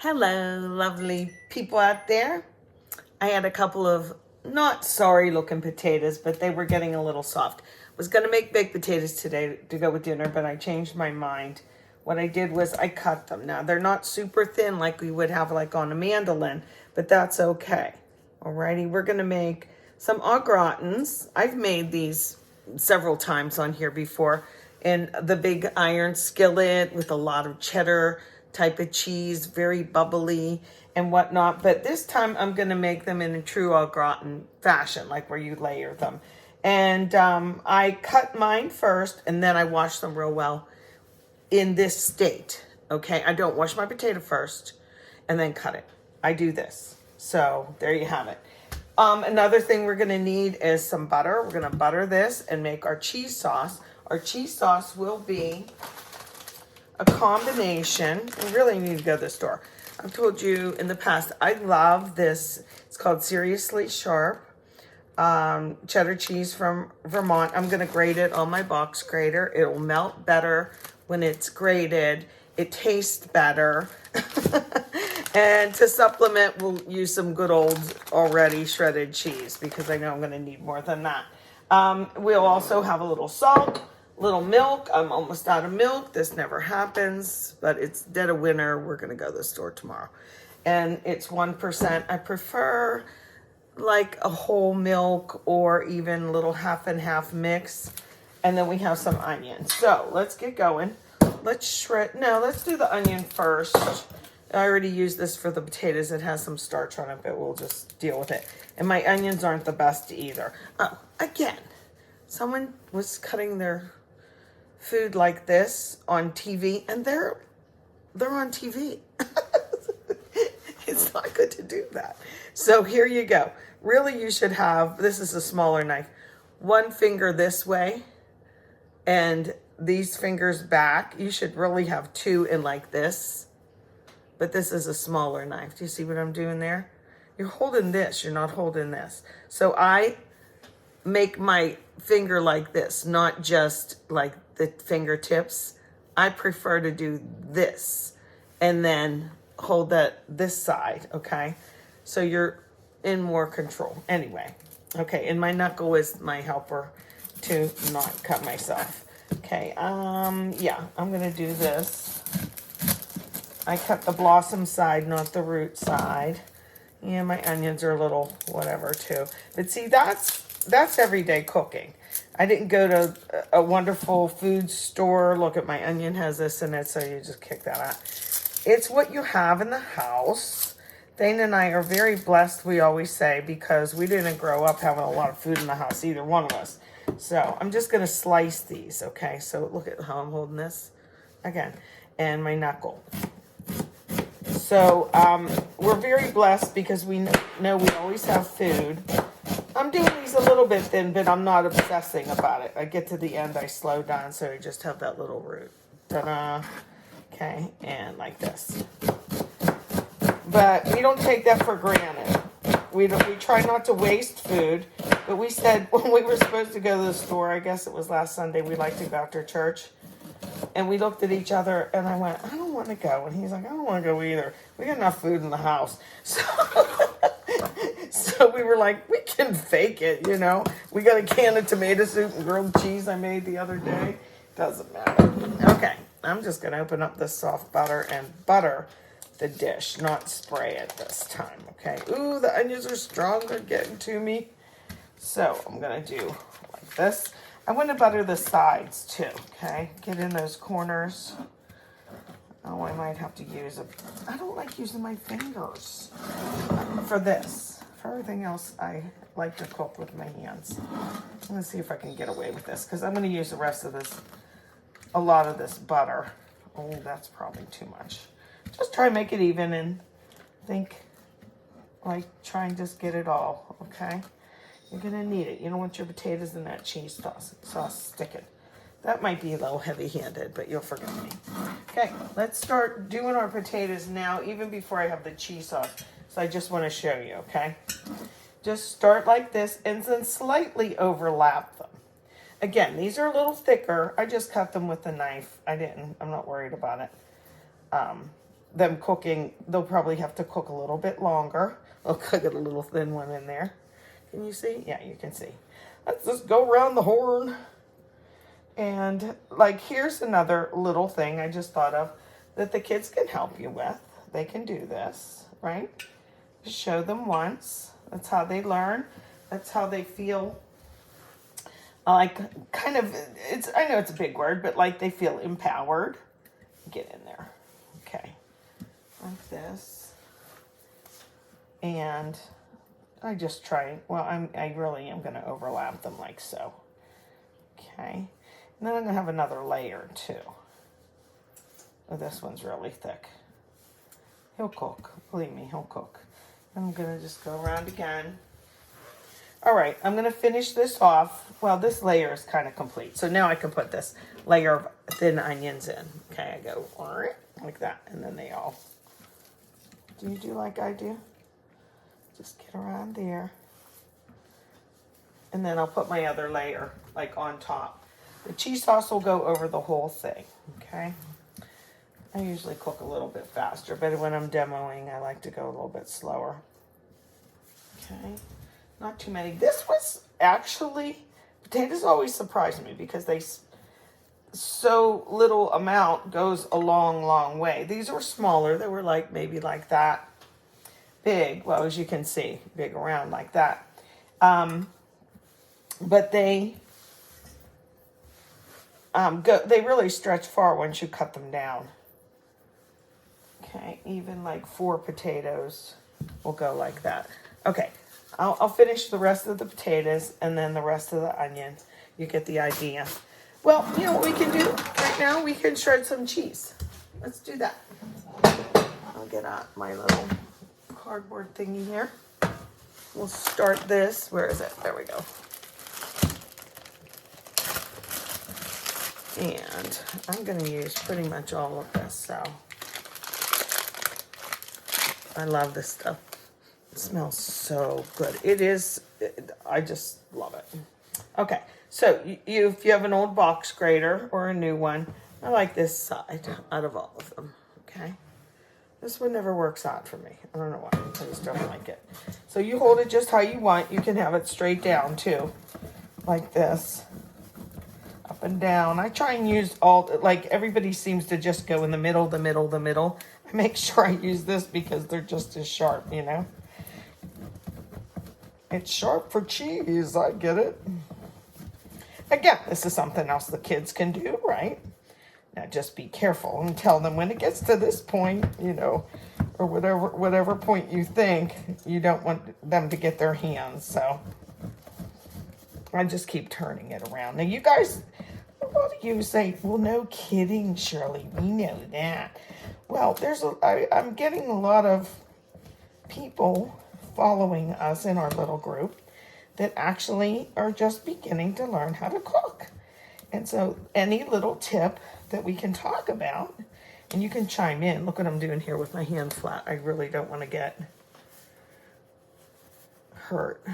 Hello, lovely people out there. I had a couple of not sorry looking potatoes, but they were getting a little soft. Was going to make baked potatoes today to go with dinner, but I changed my mind. What I did was I cut them. Now, they're not super thin like we would have like on a mandolin, but that's okay. Alrighty, we're going to make some au gratins. I've made these several times on here before in the big iron skillet with a lot of cheddar type of cheese, very bubbly and whatnot. But this time I'm going to make them in a true au gratin fashion, like where you layer them. And I cut mine first and then I wash them real well in this state. Okay, I don't wash my potato first and then cut it. I do this. So there you have it. Another thing we're going to need is some butter. We're going to butter this and make our cheese sauce. Our cheese sauce will be a combination. We really need to go to the store. I've told you in the past, I love this. It's called Seriously Sharp cheddar cheese from Vermont. I'm going to grate it on my box grater. It will melt better when it's grated. It tastes better. And to supplement, we'll use some good old already shredded cheese because I know I'm going to need more than that. We'll also have a little salt, little milk. I'm almost out of milk. This never happens, but it's dead of winter. We're going to go to the store tomorrow. And it's 1%. I prefer like a whole milk or even a little half and half mix. And then we have some onions. So let's get going. Let's do the onion first. I already used this for the potatoes. It has some starch on it, but we'll just deal with it. And my onions aren't the best either. Again, someone was cutting their food like this on TV, and they're on TV. It's not good to do that. So here you go. Really, you should have, this is a smaller knife, one finger this way and these fingers back. You should really have two in like this. But this is a smaller knife. Do you see what I'm doing there? You're holding this. You're not holding this. So I make my finger like this, not just like the fingertips. I prefer to do this and then hold this side, okay? So you're in more control. Anyway, okay, and my knuckle is my helper to not cut myself. Okay, yeah, I'm gonna do this. I cut the blossom side, not the root side. Yeah, my onions are a little whatever too. But see, that's everyday cooking. I didn't go to a wonderful food store. Look at my onion has this in it, so you just kick that out. It's what you have in the house. Dana and I are very blessed, we always say, because we didn't grow up having a lot of food in the house, either one of us. So I'm just going to slice these, okay? So look at how I'm holding this again. And my knuckle. So we're very blessed because we know we always have food. I'm doing these a little bit thin, but I'm not obsessing about it. I get to the end, I slow down, so I just have that little root. Ta-da. Okay, and like this. But we don't take that for granted. We try not to waste food. But we said when we were supposed to go to the store, I guess it was last Sunday, we like to go after church. And we looked at each other, and I went, I don't want to go. And he's like, I don't want to go either. We got enough food in the house. So we were like, we can fake it, you know. We got a can of tomato soup and grilled cheese I made the other day. Doesn't matter. Okay, I'm just going to open up this soft butter and butter the dish, not spray it this time, okay? Ooh, the onions are strong. They're getting to me. So I'm going to do like this. I want to butter the sides too, okay? Get in those corners. Oh, I might have to use I don't like using my fingers for this. For everything else, I like to cook with my hands. I'm going to see if I can get away with this because I'm going to use the rest of this, a lot of this butter. Oh, that's probably too much. Just try and make it even and try and just get it all, okay? You're going to need it. You don't want your potatoes in that cheese sauce sticking. That might be a little heavy-handed, but you'll forgive me. Okay, let's start doing our potatoes now, even before I have the cheese sauce. So I just want to show you, okay? Just start like this and then slightly overlap them. Again, these are a little thicker. I just cut them with a knife. I'm not worried about it. them cooking, they'll probably have to cook a little bit longer. Look, I got a little thin one in there. Can you see? Yeah, you can see. Let's just go around the horn. And like, here's another little thing I just thought of that the kids can help you with. They can do this, right? Just show them once. That's how they learn. That's how they feel. Like, kind of, I know it's a big word, but like they feel empowered. Get in there. Okay. Like this. And I just try, well, I really am going to overlap them like so. Okay. And then I'm going to have another layer too. Oh, this one's really thick. He'll cook. Believe me, he'll cook. I'm going to just go around again. All right, I'm going to finish this off. Well, this layer is kind of complete. So now I can put this layer of thin onions in. Okay, I go like that. And then they all, do you do like I do? Just get around there. And then I'll put my other layer like on top. The cheese sauce will go over the whole thing, okay? I usually cook a little bit faster, but when I'm demoing, I like to go a little bit slower. Okay, not too many. This was actually, potatoes always surprise me because they, so little amount goes a long, long way. These were smaller. They were like, maybe like that big. Well, as you can see, big around like that. But they really stretch far once you cut them down. Okay, even like 4 potatoes will go like that. Okay, I'll finish the rest of the potatoes and then the rest of the onion. You get the idea. Well, you know what we can do right now? We can shred some cheese. Let's do that. I'll get out my little cardboard thingy here. We'll start this. Where is it? There we go. And I'm going to use pretty much all of this, so I love this stuff. It smells so good. It is, I just love it. Okay, so if you have an old box grater or a new one, I like this side out of all of them, okay? This one never works out for me. I don't know why, I just don't like it. So you hold it just how you want. You can have it straight down too, like this. Up and down. I try and use all, like everybody seems to just go in the middle, the middle, the middle. I make sure I use this because they're just as sharp, you know. It's sharp for cheese, I get it. Again, this is something else the kids can do, right? Now just be careful and tell them when it gets to this point, you know, or whatever point you think, you don't want them to get their hands, so I just keep turning it around. Now, you guys, a lot of you say, well, no kidding, Shirley, we know that. Well, I'm getting a lot of people following us in our little group that actually are just beginning to learn how to cook. And so any little tip that we can talk about, and you can chime in. Look what I'm doing here with my hand flat. I really don't want to get hurt.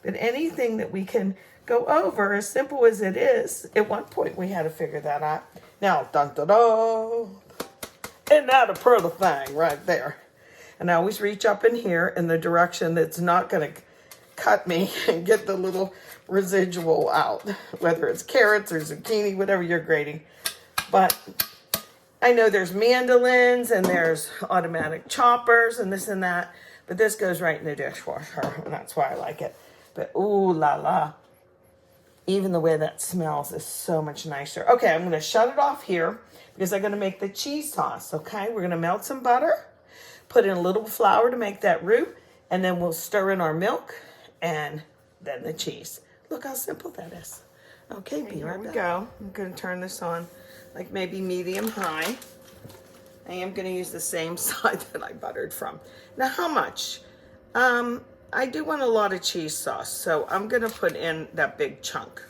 But anything that we can go over, as simple as it is, at one point we had to figure that out. Now, dun da da, and now to put the thing right there. And I always reach up in here in the direction that's not going to cut me and get the little residual out, whether it's carrots or zucchini, whatever you're grating. But I know there's mandolins and there's automatic choppers and this and that, but this goes right in the dishwasher, and that's why I like it. But ooh la la, even the way that smells is so much nicer. Okay, I'm going to shut it off here because I'm going to make the cheese sauce, okay? We're going to melt some butter, put in a little flour to make that roux, and then we'll stir in our milk and then the cheese. Look how simple that is. Okay, here we go. I'm going to turn this on like maybe medium high. I am going to use the same side that I buttered from. Now, how much? I do want a lot of cheese sauce, so I'm going to put in that big chunk.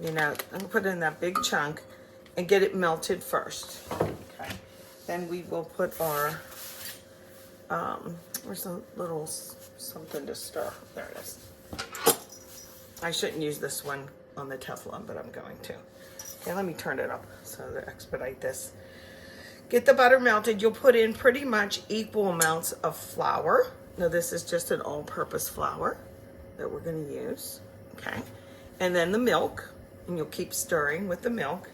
You know, I'm going to put in that big chunk and get it melted first. Okay. Then we will put our, where's a little something to stir? There it is. I shouldn't use this one on the Teflon, but I'm going to. Okay, let me turn it up so to expedite this. Get the butter melted. You'll put in pretty much equal amounts of flour. Now this is just an all-purpose flour that we're going to use, okay? And then the milk, and you'll keep stirring with the milk.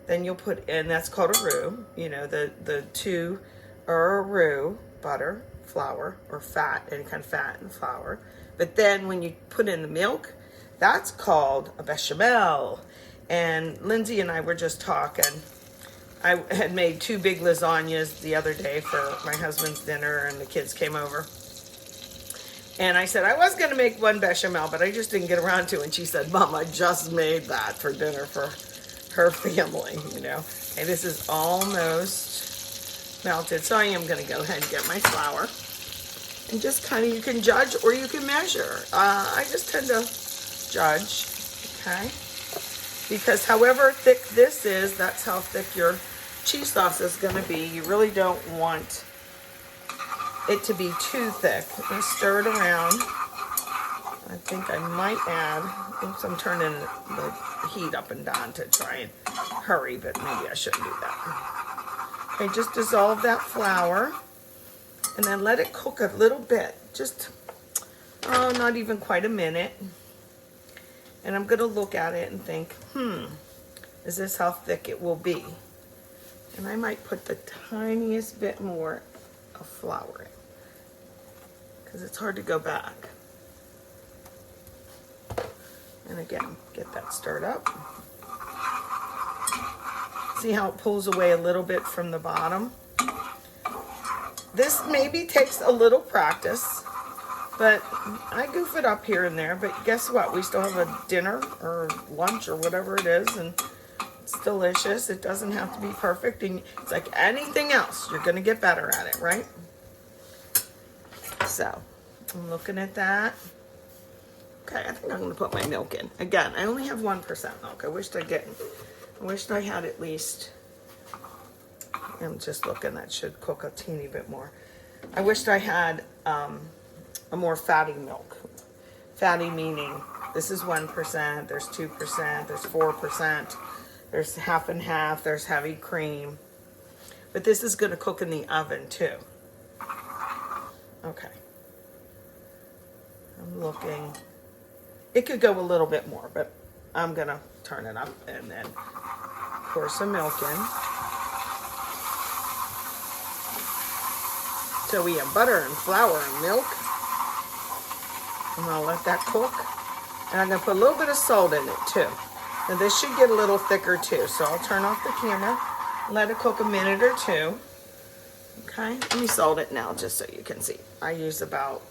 Then you'll put in, that's called a roux, you know, the two are a roux, butter, flour, or fat, any kind of fat and flour. But then when you put in the milk, that's called a béchamel. And Lindsay and I were just talking. I had made 2 big lasagnas the other day for my husband's dinner, and the kids came over. And I said, I was going to make 1 bechamel, but I just didn't get around to it. And she said, Mom, I just made that for dinner for her family, you know. And this is almost melted. So I am going to go ahead and get my flour. And just kind of, you can judge or you can measure. I just tend to judge, okay? Because however thick this is, that's how thick your cheese sauce is going to be. You really don't want it to be too thick. And stir it around. I think I might add, oops, I'm turning the heat up and down to try and hurry, but maybe I shouldn't do that. Okay, just dissolve that flour and then let it cook a little bit. Just, oh, not even quite a minute. And I'm going to look at it and think, is this how thick it will be? And I might put the tiniest bit more of flour in, because it's hard to go back. And again, get that stirred up. See how it pulls away a little bit from the bottom? This maybe takes a little practice, but I goof it up here and there. But guess what? We still have a dinner or lunch or whatever it is, and it's delicious. It doesn't have to be perfect, and it's like anything else. You're going to get better at it, right? So, I'm looking at that. Okay, I think I'm going to put my milk in. Again, I only have 1% milk. I wished I didn't. I wished I had at least, I'm just looking, that should cook a teeny bit more. I wished I had a more fatty milk. Fatty meaning this is 1%, there's 2%, there's 4%, there's half and half, there's heavy cream. But this is going to cook in the oven too. Okay. I'm looking. It could go a little bit more, but I'm going to turn it up and then pour some milk in. So we have butter and flour and milk. I'm going to let that cook. And I'm going to put a little bit of salt in it too. Now this should get a little thicker too. So I'll turn off the camera, let it cook a minute or two. Okay, let me salt it now just so you can see. I use about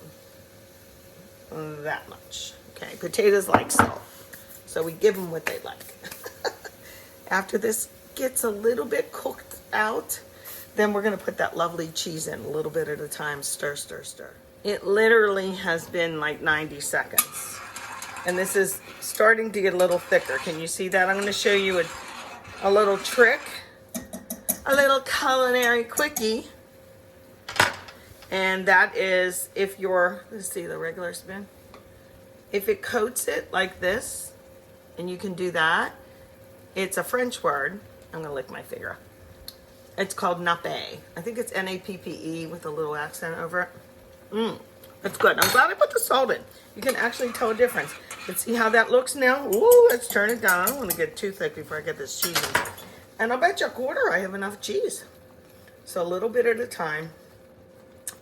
that much. Okay, potatoes like salt, so we give them what they like. After this gets a little bit cooked out, then we're going to put that lovely cheese in a little bit at a time. Stir, stir, stir. It literally has been like 90 seconds. And this is starting to get a little thicker. Can you see that? I'm going to show you a little trick, a little culinary quickie. And that is if you're, let's see the regular spoon. If it coats it like this, and you can do that, it's a French word. I'm going to lick my finger. It's called nappe. I think it's N-A-P-P-E with a little accent over it. That's good. I'm glad I put the salt in. You can actually tell a difference. But see how that looks now? Ooh, let's turn it down. I don't want to get too thick before I get this cheese in. And I'll bet you a quarter I have enough cheese. So a little bit at a time.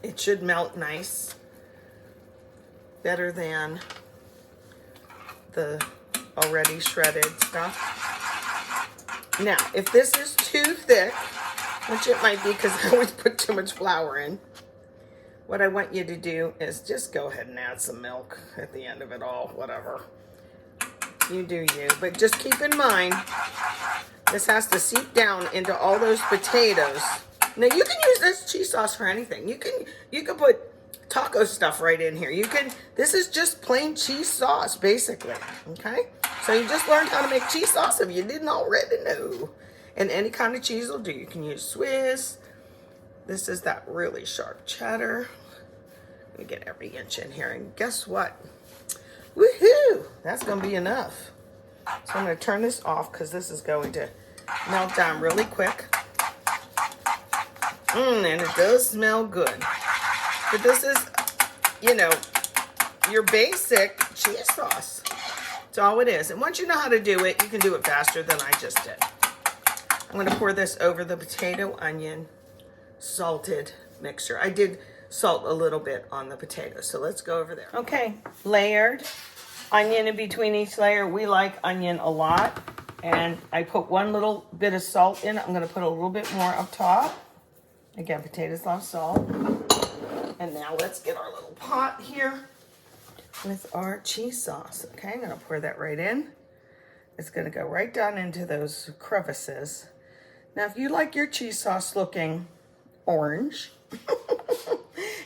It should melt nice. Better than the already shredded stuff. Now, if this is too thick, which it might be because I always put too much flour in, what I want you to do is just go ahead and add some milk at the end of it all, whatever. You do you. But just keep in mind, this has to seep down into all those potatoes. Now, you can use this cheese sauce for anything. You can put taco stuff right in here. This is just plain cheese sauce, basically, okay? So you just learned how to make cheese sauce if you didn't already know. And any kind of cheese will do. You can use Swiss. This is that really sharp cheddar. Let me get every inch in here. And guess what? Woohoo! That's going to be enough. So I'm going to turn this off because this is going to melt down really quick. And it does smell good. But this is, you know, your basic cheese sauce. That's all it is. And once you know how to do it, you can do it faster than I just did. I'm going to pour this over the potato, onion, salted mixture. I did salt a little bit on the potatoes, so let's go over there. Okay, layered onion in between each layer. We like onion a lot, and I put one little bit of salt in. I'm going to put a little bit more up top. Again, potatoes love salt. And now let's get our little pot here with our cheese sauce. Okay, I'm going to pour that right in. It's going to go right down into those crevices. Now, if you like your cheese sauce looking orange,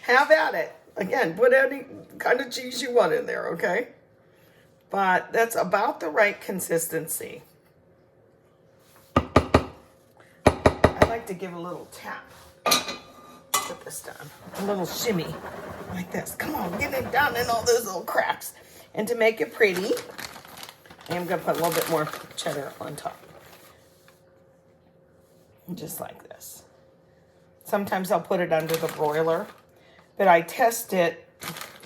have at it. Again, put any kind of cheese you want in there, okay? But that's about the right consistency. I like to give a little tap. Put this down. A little shimmy like this. Come on, get it down in all those little cracks. And to make it pretty, I'm going to put a little bit more cheddar on top. Just like this. Sometimes I'll put it under the broiler, but I test it.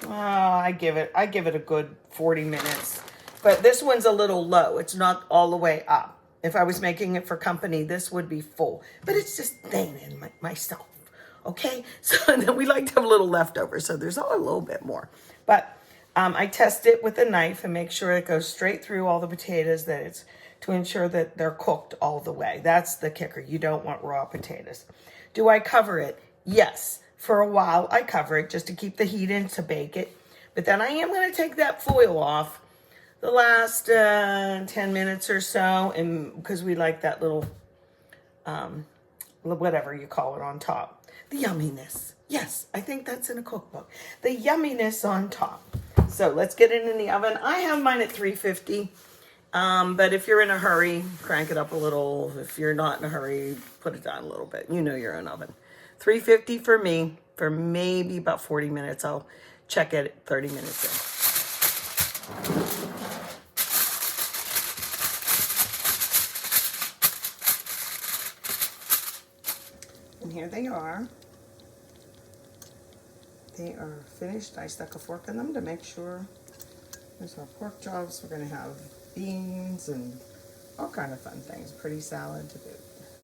I give it a good 40 minutes. But this one's a little low. It's not all the way up. If I was making it for company, this would be full. But it's just staying in myself. Okay? So then we like to have a little leftover. So there's a little bit more. But I test it with a knife and make sure it goes straight through all the potatoes, that it's to ensure that they're cooked all the way. That's the kicker. You don't want raw potatoes. Do I cover it? Yes. For a while, I cover it just to keep the heat in to bake it. But then I am going to take that foil off the last 10 minutes or so, and because we like that little, whatever you call it on top. The yumminess. Yes, I think that's in a cookbook. The yumminess on top. So let's get it in the oven. I have mine at 350. But if you're in a hurry, crank it up a little. If you're not in a hurry, put it down a little bit. You know you're in oven. 350 for me, for maybe about 40 minutes. I'll check it at 30 minutes in. And here they are. They are finished. I stuck a fork in them to make sure. There's our pork chops. We're going to have beans and all kind of fun things. Pretty salad to boot.